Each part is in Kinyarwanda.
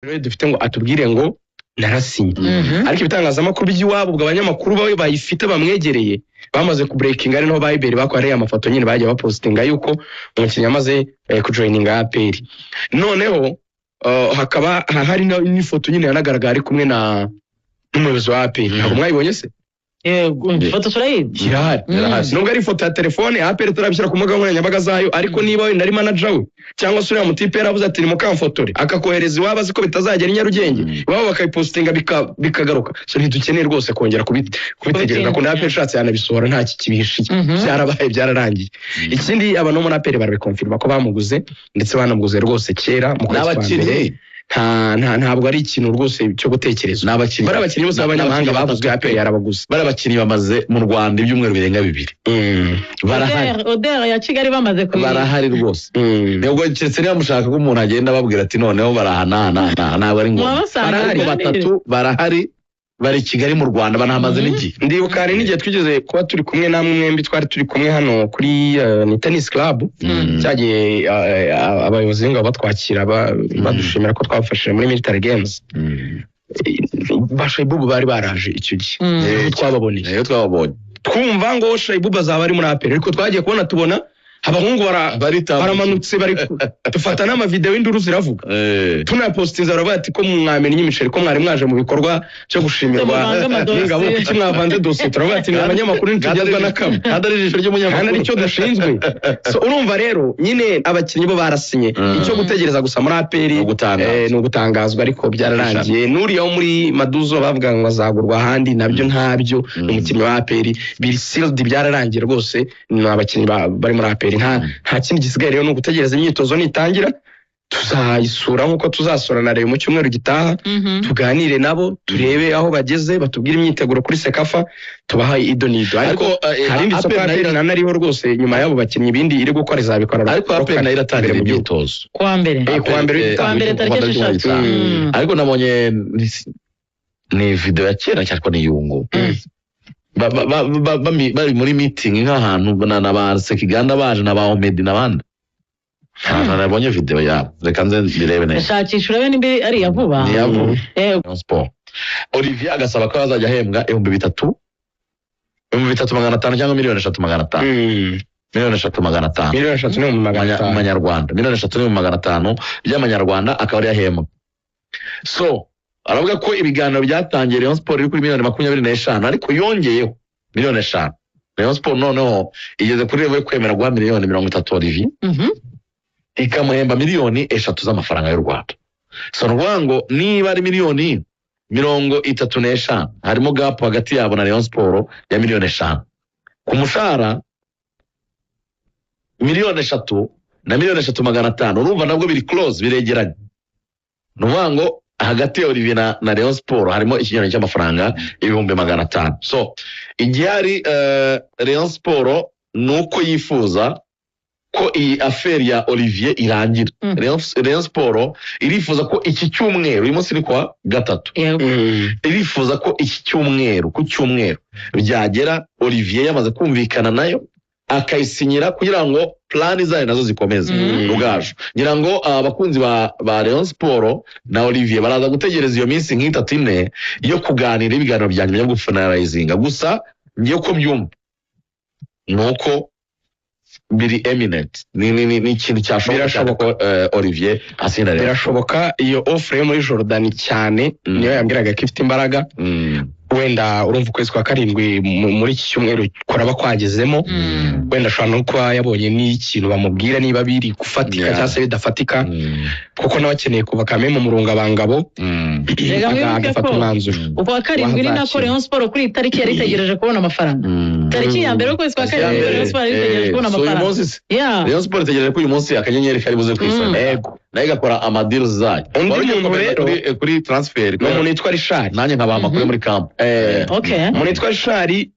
dufite ngo atubwire ngo narasinye ariko ibitangazamakuru by'iwabo ubwo abanyamakuru bawe bayifite bamwegereye bamaze ku breaking ari no Bible bakoreye amafoto nyine bagiye bapostinga yuko umukinnyi amaze kujoininga APR noneho hakaba hari n'ifoto nyine yanagaragara ari kumwe na n'umuyobozi wa APR ntabwo mwayibonye se foto turayibye nubwo ari foto ya telefone APR turabishyira ku mbuga nkoranyambaga zayo ariko niba we nari manager we cyangwa se uriya mutipe yaravuze ati ni mukamfotore akakohereza iwabo azi ko bitazagera i Nyarugenge iwabo bakayipostinga bikagaruka so ntidukeneye rwose kongera kubitegereza ko APR ishatse yanabisohora nta kibihishiye byarabaye byararangiye ikindi abantu muri APR barabikonfirma ko bamuguze ndetse banamuguze rwose kera mu kwezi ntabwo ari ikintu rwose cyo gutekereza n'abakinnyi bose b'abanyamahanga bavuzwe APR yarabaguze barabakinnyi bamaze mu Rwanda ibyumweru birenga 2 barahari Odera ya Kigali bamaze barahari rwose nubwo cyetse niba mushaka ko umuntu agenda babwira ati noneho barahana ntabwo ari ngombwa barahari batatu barahari bari Kigali mu Rwanda banahamaze n'igi ndibuka hari n'igihe twigeze kuba turi kumwe namwe mwembi twari turi kumwe hano kuri ni tennis club cyagiye abayobozi ngo batwakira badushimira ko twafashije muri military games Shaibubu bari baraje icyo gihe twababoneye twumva ngo Shaibubu azaba ari muri APR ariko twagiye tubona abahungu baramanutse bari dufata n'ama video induru ziravuga tunapostinza baravuga ati ko mwamenye imiceri ko mwari mwaje mu bikorwa cyo gushimirwa n'ingabo kuki mwavanze dossier turavuga ati abanyamakuru ntitugezwa n'akamwe hadari ijisho ry'umunyamakuru nicyo dushinzwe so urumva rero nyine abakinnyi bo barasinye icyo gutegereza gusa muri APR ni ugutangazwa ariko byararangiye n'uriya wo muri Maduzo bavuga ngo azagurwa ahandi nabyo ntabyo umukinnyi wa APR biri sealed byararangiye rwose n'abakinnyi bari muri APR nta kindi gisigaye rero no gutegereza imyitozo nitangira tuzayisura nkuko tuzasura na mu cyumweru gitaha tuganire nabo turebe aho bageze batubwire imyiteguro kuri Sekafa tubaha idonido ariko hari indi APR nanariho rwose nyuma yabo bakinnyi bindi iri gukora izabikora ariko APR nayo iratangira mu myitozo kwa mbere tariki 3 ariko nabonye ni video ya kera cyangwa ni yungu bari muri meeting nk'ahantu na ba Sekiganda baje na ba Omedi nabandi nabonye video yabo reka nze birebe neza shakisha urabe nimbe ari yavuba sport Olivier agasaba ko azajya ahembwa 3,000 3,500 cyangwa 3,500 3,500 ni mu Manyarwanda 3,500 y'amanyarwanda akaba ari yahembwa so aravuga ko ibiganiro byatangiye Rayon Sport iri kuri 25 ariko yongeyeho 5 Rayon Sport noneho igeze kuri level yo kwemera guha 30 Olivier ikamuhemba 3 z'amafaranga y'u Rwanda so rwango niba ari 35 harimo gap hagati yabo na Rayon Sport ya 5 ku mushahara 3 na 3,500 urumva nabwo biri close biregeranye rwango hagati ya Olivier na Rayon Sport harimo ikinyarwanda cy'amafaranga 500 so igihari Rayon Sport nuko yifuza ko iyi affaire ya Olivier irangira Rayon Sport irifuza ko iki cyumweru uyu munsi ni kwa gatatu irifuza ko iki cyumweru ku cyumweru byagera Olivier yamaze kumvikana nayo akayisinyira kugira ngo plani zayo nazo zikomeze rugaje ngira ngo abakunzi ba Rayon Sport na Olivier baraza gutegereza iyo minsi nk'itatu ine yo kuganira ibiganiro byanyu byo gufinalizinga gusa niyo ko byumva nuko biri eminent ni ikintu cyashoboka Olivier asinda rero birashoboka iyo offer yo muri Jordan cyane niyo yambwiraga ko ifite imbaraga wenda urumva ukwezi kwa 7 muri iki cyumweru koraba kwagezemo wenda ashobora no kuba yabonye n'ikintu bamubwira niba biri gufatika cyangwa se bidafatika kuko nabakeneye kuva kame mu murunga bangabo agafata umwanzuro uko wa 7 ni nako Rayon Sport kuri tariki yari itegereje kubona amafaranga tariki ya mbere ukwezi kwa 7 Rayon Sport yari itegereje kubona amafaranga Rayon Sport itegereje ko uyu munsi akanyenyeri kari buze kwisana yego nayo igakora amadeals zayo undi muntu rero kuri transfer umuntu yitwa Richard nanjye nkaba amakuru muri camp umuntu yitwa Richard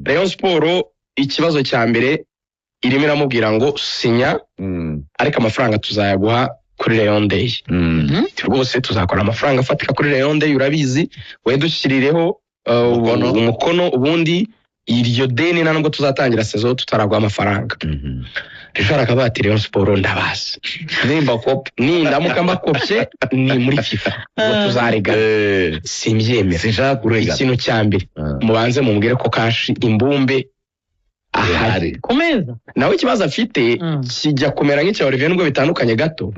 Rayon Sport ikibazo cya mbere irimo iramubwira ngo sinya ariko amafaranga tuzayaguha kuri Rayon Day rwose tuzakora amafaranga afatika kuri Rayon Day urabizi we dushyirireho umukono ubundi iryo deni nubwo tuzatangira sezo tutaragwa amafaranga Richard akaba ati Rayon Sport ndabazi nindamuka mbakopye ni muri FIFA ngo tuzarega simbyemera sinshaka kurega ikintu cyambere mubanze mumbwire ko kashi imbumbe ahari kumeza nawe kibazo afite kijya kumera nk'icya Olivier nubwo bitandukanye gato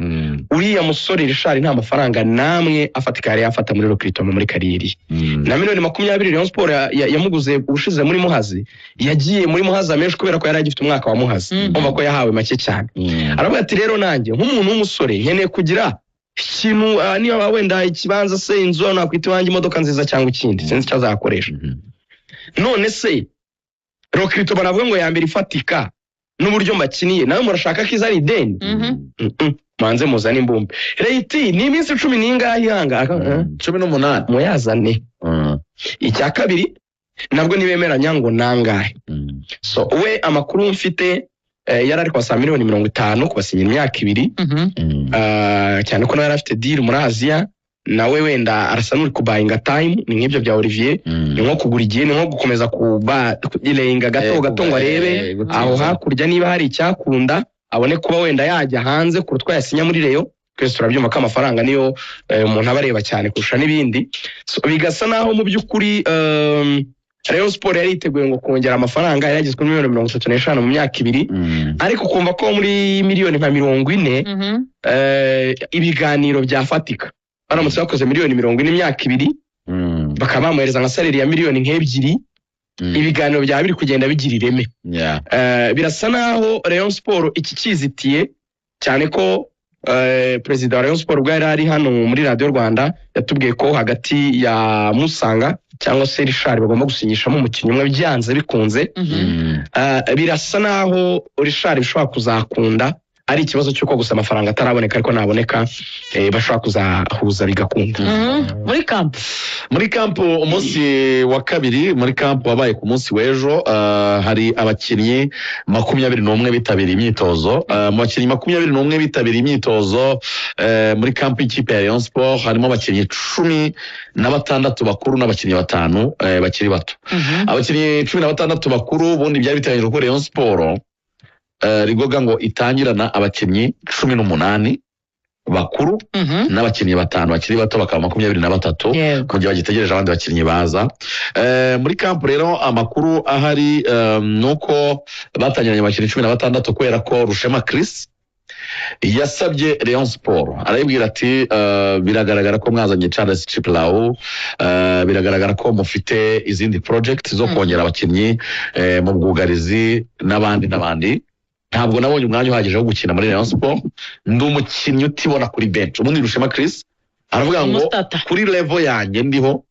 uriya musore Richard nta mafaranga namwe afatika yari yafata muri Rokritoma muri kariyeri na miliyoni 20 Rayon Sport yamuguze ubushize muri Muhazi yagiye muri Muhazi amenshi kubera ko yari agifite umwaka wa Muhazi umva ko yahawe make cyane aravuga ati rero nanjye nk'umuntu w'umusore nkeneye kugira ikintu niba wenda ikibanza se inzu nakwita wanjye imodoka nziza cyangwa ikindi sinzi icyo azakoresha none se Rokritoma navuga ngo yambere ifatika n'uburyo mbakiniye nawe murashaka ko izari deni manze muzana imbumbe Reiti ni iminsi 10 n'ingahe ihanga 18 muyazane icya kabiri nabwo nibemeranya ngo nangahe so we amakuru mfite yarari kwa sa miliyoni 50 kubasinyira imyaka 2 cyane ko nawe yarafite deal muri Asia nawe wenda arasa n'uri kubayinga time ni nk'ibyo bya Olivier ni nko kugura igihe ni nko gukomeza kugirenga gato ngo arebe aho hakurya niba hari icyakunda abone kuba wenda yajya hanze kurutwa yasinya muri Rayon twese turabyumva ko amafaranga niyo umuntu abareba cyane kurusha n'ibindi bigasa naho mu by'ukuri Rayon Sport yari iteguye ngo kongera amafaranga yaragizwe kuri miliyoni 35 mu myaka 2 ariko kumva ko muri miliyoni nka 40 ibiganiro byafatika baramutse bakoze miliyoni 40 imyaka 2 bakaba bamuhereza nka salary ya miliyoni nk'ebyiri ibiganiro bya biri kugenda bigira ireme birasa naho Rayon Sport iki kizitiye cyane ko president wa Rayon Sport bwa yari hano muri Radio Rwanda yatubwiye ko hagati ya Musanga cyangwa se Richard bagomba gusinyishamo umukinnyi umwe byanze bikunze birasa naho Richard bishobora kuzakunda ari ikibazo cyuko gusa amafaranga ataraboneka ariko naboneka bashobora kuzahuza bigakunda muri camp umunsi wa kabiri muri camp wabaye ku munsi w'ejo hari abakinnyi 21 bitabiriye imyitozo mu bakinnyi 21 bitabiriye imyitozo muri camp y'ikipe ya Rayon Sport harimo abakinnyi 16 bakuru n'abakinnyi 5 bakiri bato abakinnyi 16 bakuru bundi byari biteganyijwe ko Rayon Sport rigoga ngo itangirana abakinnyi 18 bakuru n'abakinnyi 5 bakiri bato bakaba 23 mu gihe bagitegereje abandi bakinnyi baza muri camp rero amakuru ahari nuko batangiranye abakinnyi 16 kubera ko Rushema Chris yasabye Rayon Sport arayibwira ati biragaragara ko mwazanye Charles Chiplau biragaragara ko mufite izindi project zo kongera abakinnyi mu bwugarizi n'abandi ntabwo nabonye umwanya uhagije wo gukina muri Rayon Sport ndi umukinnyi utibona kuri bench ubundi Rushema Chris aravuga ngo kuri level yanjye ndiho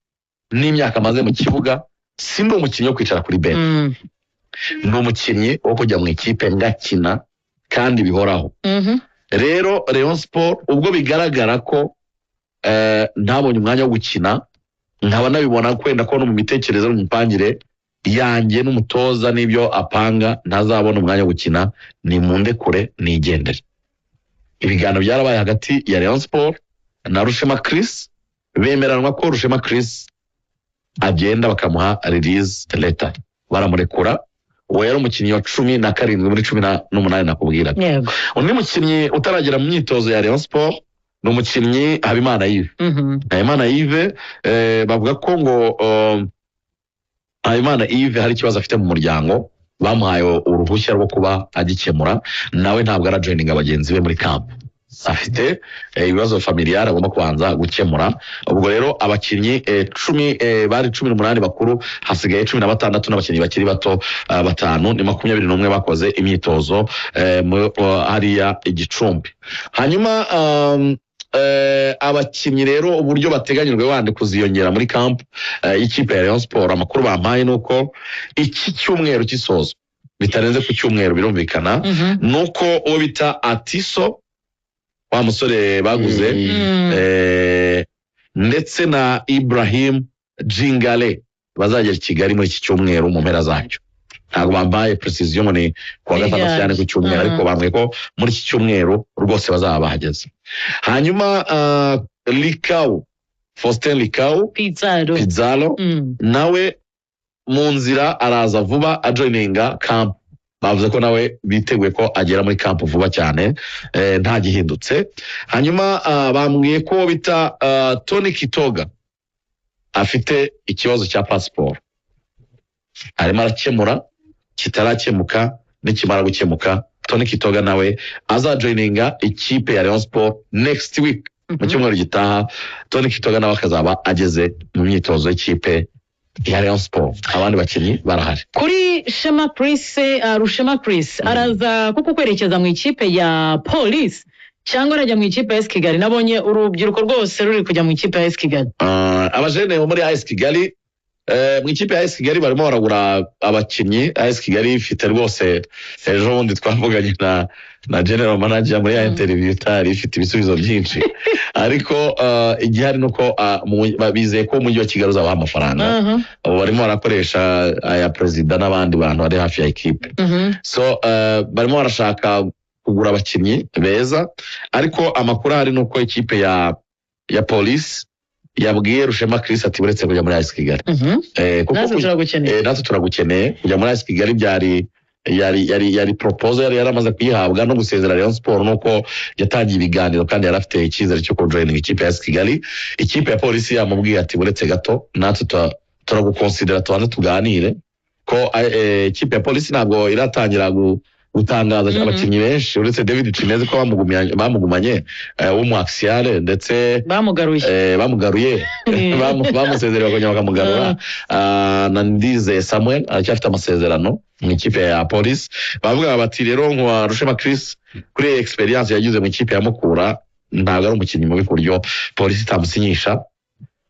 n'imyaka maze mu kibuga sindi umukinnyi wo kwicara kuri bench ni umukinnyi wo kujya mu ikipe ngakina kandi bihoraho rero Rayon Sport ubwo bigaragara ko ntabonye umwanya wo gukina nkaba nabibona kwenda ko no mu mitekerereze n'umupangire yanjye n'umutoza n'ibyo apanga ntazabona umwanya wo gukina ni munde kure nigendere ibiganiro byarabaye hagati ya Rayon Sport na Rushema Chris bemeranwa ko Rushema Chris agenda bakamuha release letter baramurekura uwo yari umukinnyi wa 17 muri 18 nakubwira undi mukinnyi utaragera mu myitozo ya Rayon Sport ni umukinnyi Habimana Yves Habimana Yves bavuga ko ngo Habimana Yves hari ikibazo afite mu muryango bamuhaye uruhushya rwo kuba agikemura nawe ntabwo arajoininga abagenzi be muri camp afite ibibazo familiar agomba kubanza gukemura ubwo rero abakinnyi 10 bari 18 bakuru hasigaye 16 n'abakinnyi bakiri bato 5 ni 21 bakoze imyitozo hariya igicumbi hanyuma abakinnyi rero uburyo bateganyijwe wandi kuziyongera muri camp ikipe ya Rayon Sport amakuru bampaye nuko iki cyumweru kisozo bitarenze ku cyumweru birumvikana nuko uwo bita Atiso wa musore baguze ndetse na Ibrahim Jingale bazagera Kigali muri iki cyumweru mu mpera zacyo ntabwo bambaye precision ni kwa gatandatu cyane ku cyumweru ariko bambwiye ko muri iki cyumweru rwose bazaba bahageze hanyuma Likau Faustin Likau Pizarro nawe mu nzira araza vuba ajoininga camp bavuze ko nawe biteguye ko agera muri camp vuba cyane nta gihindutse hanyuma bambwiye ko bita Tony Kitoga afite ikibazo cya passport arimo arakemura kitarakemuka nikimara gukemuka Tony Kitoga nawe azajoininga ikipe ya Rayon Sport next week mu cyumweru gitaha Tony Kitoga nawe akazaba ageze mu myitozo y'ikipe ya Rayon Sport abandi bakinnyi barahari kuri Shema Prince Rushema Prince araza kuko kwerekeza mu ikipe ya Police cyangwa arajya mu ikipe ya AS Kigali nabonye urubyiruko rwose ruri kujya mu ikipe ya AS Kigali abajene bo muri AS Kigali mu ikipe ya AS Kigali barimo baragura abakinnyi AS Kigali ifite rwose ejo bundi twavuganye na general manager muri ya interview itari ifite ibisubizo byinshi ariko igihari nuko bizeye ko umujyi wa Kigali uzabaha amafaranga abo barimo barakoresha aya president n'abandi bantu bari hafi ya equipe so barimo barashaka kugura abakinnyi beza ariko amakuru hari nuko ikipe ya Police yabwiye Rushema Chris ati buretse kujya muri AS Kigali natwe turagukeneye kujya muri AS Kigali byari yari proposal yari yaramaze kuyihabwa no gusezera Rayon Sport nuko yatangiye ibiganiro kandi yarafite icyizere cyo joining ikipe ya AS Kigali ikipe ya Police yamubwiye ati buretse gato natwe turagukonsidera tubanze tuganire ko ikipe ya Police ntabwo iratangira gutangaza abakinnyi benshi uretse David Chineze ko bamugumanye w'umuaxiale ndetse bamugaruye bamusezerera kongera bakamugarura na Ndize Samuel aracyafite amasezerano mu ikipe ya Police bavuga bati rero nko Rushema Chris kuri experience yagize mu ikipe ya Mukura ntabwo ari umukinnyi mubi ku buryo Police itamusinyisha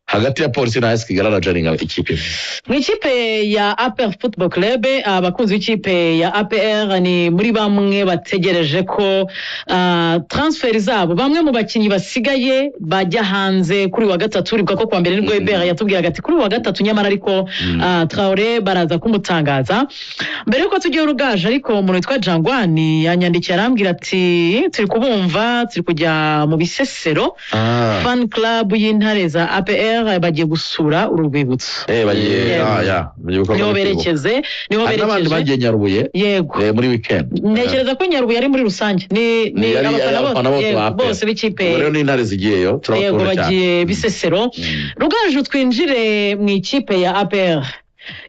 hagati ya Police na AS Kigali arajoininga ikipe mu ikipe ya APR Football Club abakunzi b'ikipe ya APR ni muri bamwe bategereje ko transfer zabo bamwe mu bakinnyi basigaye bajya hanze kuri wa gatatu rivuga ko kwa mbere nibwo EBR yatubwiraga ati kuri wa gatatu nyamara ariko Traoré baraza kumutangaza mbere yuko tugiye urugaje ariko umuntu witwa Jangwani yanyandikiye arambwira ati turi kubumva turi kujya mu Bisesero fan club y'Intare za APR bagiye gusura urwibutso niho berekeze n'abandi bagiye Nyarubuye muri weekend ntekereza ko Nyarubuye ari muri rusange ni abafana bose b'ikipe rero n'Intare zigiyeyo turakora cyane bagiye Bisesero rugaje twinjire mu ikipe ya APR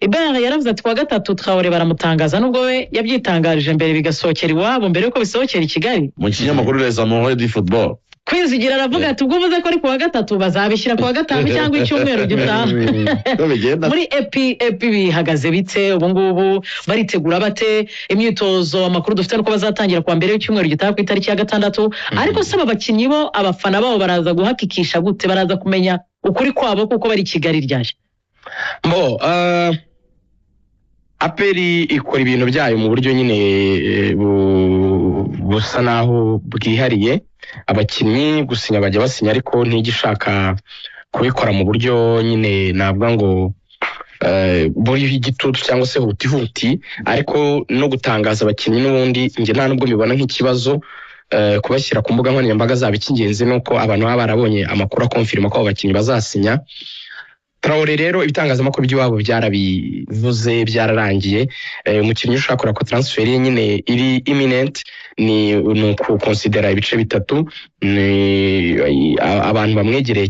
Ibera yaravuze ati kwa gatatu Traoré baramutangaza nubwo we yabyitangarije mbere bigasohokera iwabo mbere yuko bisohokera i Kigali mu kinyamakuru Les Amoureux du Football Kwizigira aravuga ati ubwo uvuze ko ari kuwa gatatu bazabishyira kuwa gatanu cyangwa icyumweru gitaha muri epi bihagaze bite ubu ngubu baritegura bate imyitozo amakuru dufite nuko bazatangira kuwa mbere y'icyumweru gitaha ku itariki ya 6 ariko saba abakinnyi bo abafana babo baraza guhakikisha gute baraza kumenya ukuri kwabo kuko bari Kigali ryaje Aperi ikora ibintu byayo mu buryo nyine busa naho bwihariye abakinnyi gusinya bajya basinya ariko ntigishaka kubikora mu buryo nyine navuga ngo buri igitutu cyangwa se huti ariko no gutangaza abakinnyi n'ubundi nge nta nubwo mbibona nk'ikibazo kubashyira ku mbuga nkoranyambaga zabo icy'ingenzi nuko abantu baba barabonye amakuru akonfirma ko abakinnyi bazasinya Traoré rero ibitangazamakuru by'iwabo byarabivuze byararangiye umukinnyi ushaka kora ko transfer ye nyine iri imminent ni uku considera ibice bitatu abantu bamwegereye